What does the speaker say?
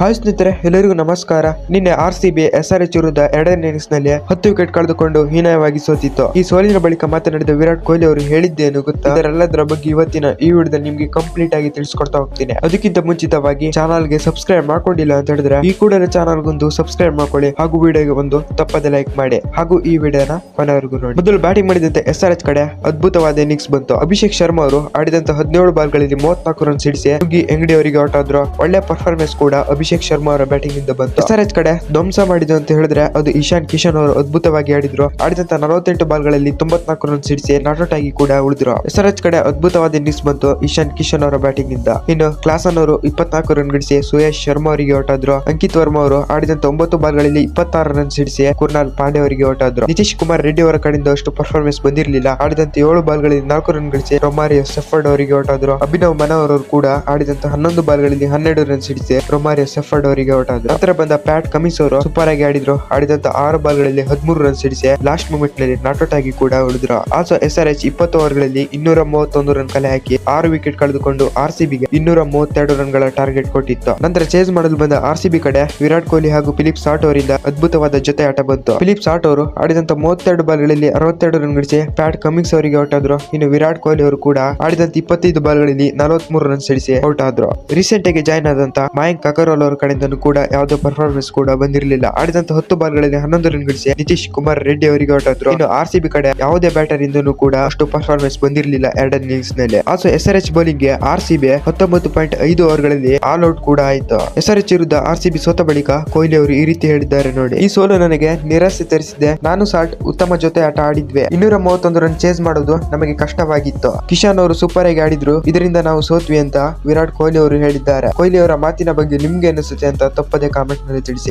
Hi ಸ್ನೇಹಿತರೆ, ಎಲ್ಲರಿಗೂ ನಮಸ್ಕಾರ. ನಿನ್ನೆ ಆರ್ಸಿಬಿ SRH ವಿರುದ್ಧ ಎರಡನೇ ಇನ್ನಿಂಗ್ಸ್ನಲ್ಲಿ 10 ವಿಕೆಟ್ ಕಳೆದುಕೊಂಡು ಹೀನಾಯವಾಗಿ ಸೋತಿತ್ತು. ಈ ಸೋಲಿನ ಬಳಿಕ ಮಾತನಾಡಿದ ವಿರಾಟ್ ಕೊಹ್ಲಿ ಅವರು ಹೇಳಿದ್ದೇನು ಗೊತ್ತಾ? ಇದರೆಲ್ಲದರ ಬಗ್ಗೆ ಇವತ್ತಿನ ಈ ವಿಡಿಯೋದಲ್ಲಿ ನಿಮ್ಗೆ ಕಂಪ್ಲೀಟ್ ಆಗಿ ತಿಳಿಸ್ಕೊಡ್ತಾ ಹೋಗ್ತೀನಿ. ಅದಕ್ಕಿಂತ ಮುಂಚಿತವಾಗಿ ಚಾನಲ್ಗೆ ಸಬ್ಸ್ಕ್ರೈಬ್ ಮಾಡ್ಕೊಂಡಿಲ್ಲ ಅಂತ ಹೇಳಿದ್ರೆ ಈ ಕೂಡಲೇ ಚಾನಲ್ಗೊಂದು ಸಬ್ಸ್ಕ್ರೈಬ್ ಮಾಡ್ಕೊಳ್ಳಿ ಹಾಗೂ ವಿಡಿಯೋಗೆ ಒಂದು ತಪ್ಪದೆ ಲೈಕ್ ಮಾಡಿ ಹಾಗೂ ಈ ವಿಡಿಯೋನ ಕೊನೆವರೆಗೂ ನೋಡಿ. ಮೊದಲು ಬ್ಯಾಟಿಂಗ್ ಮಾಡಿದಂತೆ SRH ಕಡೆ ಅದ್ಭುತವಾದ ಇನ್ನಿಂಗ್ಸ್ ಬಂತು. ಅಭಿಷೇಕ್ ಶರ್ಮಾ ಅವರು ಆಡಿದಂತ 17 ಬಾಲ್ಗಳಲ್ಲಿ 34 ರನ್ ಸಿಡಿಸಿ ನುಗ್ಗಿ ಎಂಗಡಿ ಅವರಿಗೆ ಔಟ್ ಆದ್ರು. ಒಳ್ಳೆ ಪರ್ಫಾರ್ಮೆನ್ಸ್ ಕೂಡ ಅಭಿಷೇಕ್ ಶರ್ಮಾ ಅವರ ಬ್ಯಾಟಿಂಗ್ ಇಂದ ಬಂತು. SRH ಕಡೆ ಧ್ವಂಸ ಮಾಡಿದ್ರು ಅಂತ ಹೇಳಿದ್ರೆ ಅದು ಇಶಾನ್ ಕಿಶನ್ ಅವರು ಅದ್ಭುತವಾಗಿ ಆಡಿದ್ರು. ಆಡಿದಂತ 48 ಬಾಲ್ಗಳಲ್ಲಿ 94 ರನ್ ಸಿಡಿಸಿ ನಾಟ್ ಆಗಿ ಕೂಡ ಉಳಿದ್ರು. SRH ಕಡೆ ಅದ್ಭುತವಾದ ಇನ್ನಿಂಗ್ಸ್ ಬಂತು ಇಶಾನ್ ಕಿಶನ್ ಅವರ ಬ್ಯಾಟಿಂಗ್ ಇಂದ. ಇನ್ನು ಕ್ಲಾಸನ್ ಅವರು 24 ರನ್ ಗಳಿಸಿ ಸುಯೇಶ್ ಶರ್ಮಾ ಅವರಿಗೆ ಔಟ್ ಆದ್ರು. ಅಂಕಿತ್ ವರ್ಮಾ ಅವರು ಆಡಿದಂತ 9 ಬಾಲ್ಗಳಲ್ಲಿ 26 ರನ್ ಸಿಡಿಸಿ ಕುರ್ನಾಲ್ ಪಾಂಡೆ ಅವರಿಗೆ ಔಟ್ ಆದ್ರು. ನಿತೀಶ್ ಕುಮಾರ್ ರೆಡ್ಡಿ ಅವರ ಕಡೆಯಿಂದ ಅಷ್ಟು ಪರ್ಫಾರ್ಮೆನ್ಸ್ ಬಂದಿರಲಿಲ್ಲ. ಆಡಿದಂತ 7 ಬಾಲ್ಗಳಲ್ಲಿ 4 ರನ್ ಗಳಿಸಿ ರೊಮಾರಿಯೋ ಸೆಫರ್ಡ್ ಅವರಿಗೆ ಔಟ್ ಆದ್ರು. ಅಭಿನವ್ ಮನೋಹರ್ ಅವರು ಕೂಡ ಆಡಿದಂತ 11 ಬಾಲ್ಗಳಲ್ಲಿ 12 ರನ್ ಸಿಡಿಸಿ ರೊಮಾರಿಯೋ ಸೆಫರ್ಡ್ ಅವರಿಗೆ ಔಟ್ ಆದ್ರು. ನಂತರ ಬಂದ ಪ್ಯಾಟ್ ಕಮಿನ್ಸ್ ಅವರು ಸೂಪರ್ ಆಗಿ ಆಡಿದ್ರು. ಆಡಿದಂತ 6 ಬಾಲ್ಗಳಲ್ಲಿ 13 ರನ್ ಸಿಡಿಸಿ ಲಾಸ್ಟ್ ಮೂಮೆಂಟ್ ನಲ್ಲಿ ನಾಟ್ ಆಗಿ ಕೂಡ ಉಳಿದ್ರು. ಆಲ್ಸೋ SRH 20 ಓವರ್ಗಳಲ್ಲಿ 231 ರನ್ ಕಲೆ ಹಾಕಿ 6 ವಿಕೆಟ್ ಕಳೆದುಕೊಂಡು ಆರ್ಸಿಬಿಗೆ 232 ರನ್ ಗಳ ಟಾರ್ಗೆಟ್ ಕೊಟ್ಟಿತ್ತು. ನಂತರ ಚೇಸ್ ಮಾಡಲು ಬಂದ ಆರ್ಸಿಬಿ ಕಡೆ ವಿರಾಟ್ ಕೊಹ್ಲಿ ಹಾಗೂ ಫಿಲಿಪ್ ಸಾಲ್ಟ್ ಅವರಿಂದ ಅದ್ಭುತವಾದ ಜೊತೆ ಆಟ ಬಂತು. ಫಿಲಿಪ್ ಸಾಲ್ಟ್ ಅವರು ಆಡಿದಂತ 32 ಬಾಲ್ಗಳಲ್ಲಿ 62 ರನ್ ಗಳಿಸಿ ಪ್ಯಾಟ್ ಕಮಿನ್ಸ್ ಅವರಿಗೆ ಔಟ್ ಆದ್ರು. ಇನ್ನು ವಿರಾಟ್ ಕೊಹ್ಲಿ ಅವರು ಕೂಡ ಆಡಿದಂತ 25 ಬಾಲ್ಗಳಲ್ಲಿ 43 ರನ್ ಸಿಡಿಸಿ ಔಟ್ ಆದ್ರು. ರೀಸೆಂಟ್ ಆಗಿ ಜಾಯ್ನ್ ಆದಂತ ಮಯಾಂಕ್ ಅಗರ್ವಾಲ್ ಅವರ ಕಡೆಯಿಂದ ಕೂಡ ಯಾವುದೇ ಪರ್ಫಾರ್ಮೆನ್ಸ್ ಕೂಡ ಬಂದಿರಲಿಲ್ಲ. ಆಡಿದಂತ 10 ಬಾಲ್ಗಳಲ್ಲಿ 11 ರನ್ ಗಳಿಸಿ ನಿತೀಶ್ ಕುಮಾರ್ ರೆಡ್ಡಿ ಅವರಿಗೆ ಔಟ್ ಆದ್ರು. ಇನ್ನು ಆರ್ಸಿಬಿ ಕಡೆ ಯಾವುದೇ ಬ್ಯಾಟರ್ ಇಂದನೂ ಕೂಡ ಅಷ್ಟು ಪರ್ಫಾರ್ಮೆನ್ಸ್ ಬಂದಿರಲಿಲ್ಲ ಎರಡನೇ ಇನ್ನಿಂಗ್ಸ್ ನಲ್ಲಿ. ಆಲ್ಸೋ SRH ಬೌಲಿಂಗ್ ಗೆ ಆರ್ಸಿಬಿ 19.5 ಓವರ್ಗಳಲ್ಲಿ ಆಲ್ ಔಟ್ ಕೂಡ ಆಯ್ತು. SRH ವಿರುದ್ಧ ಆರ್ಸಿಬಿ ಸೋತ ಬಳಿಕ ಕೊಹ್ಲಿ ಅವರು ಈ ರೀತಿ ಹೇಳಿದ್ದಾರೆ ನೋಡಿ: ಈ ಸೋಲು ನನಗೆ ನಿರಾಸೆ ತರಿಸಿದೆ. ನಾನು ಸಾಲ್ಟ್ ಉತ್ತಮ ಜೊತೆ ಆಟ ಆಡಿದ್ವಿ. 231 ರನ್ ಚೇಸ್ ಮಾಡೋದು ನಮಗೆ ಕಷ್ಟವಾಗಿತ್ತು. ಕಿಶನ್ ಅವರು ಸೂಪರ್ ಆಗಿ ಆಡಿದ್ರು, ಇದರಿಂದ ನಾವು ಸೋತ್ವಿ ಅಂತ ವಿರಾಟ್ ಕೊಹ್ಲಿ ಅವರು ಹೇಳಿದ್ದಾರೆ. ಕೊಹ್ಲಿ ಅವರ ಮಾತಿನ ಬಗ್ಗೆ ನಿಮ್ಗೆ ಅನಿಸುತ್ತೆ ಅಂತ ತಪ್ಪದೆ ಕಾಮೆಂಟ್ ನಲ್ಲಿ ತಿಳಿಸಿ.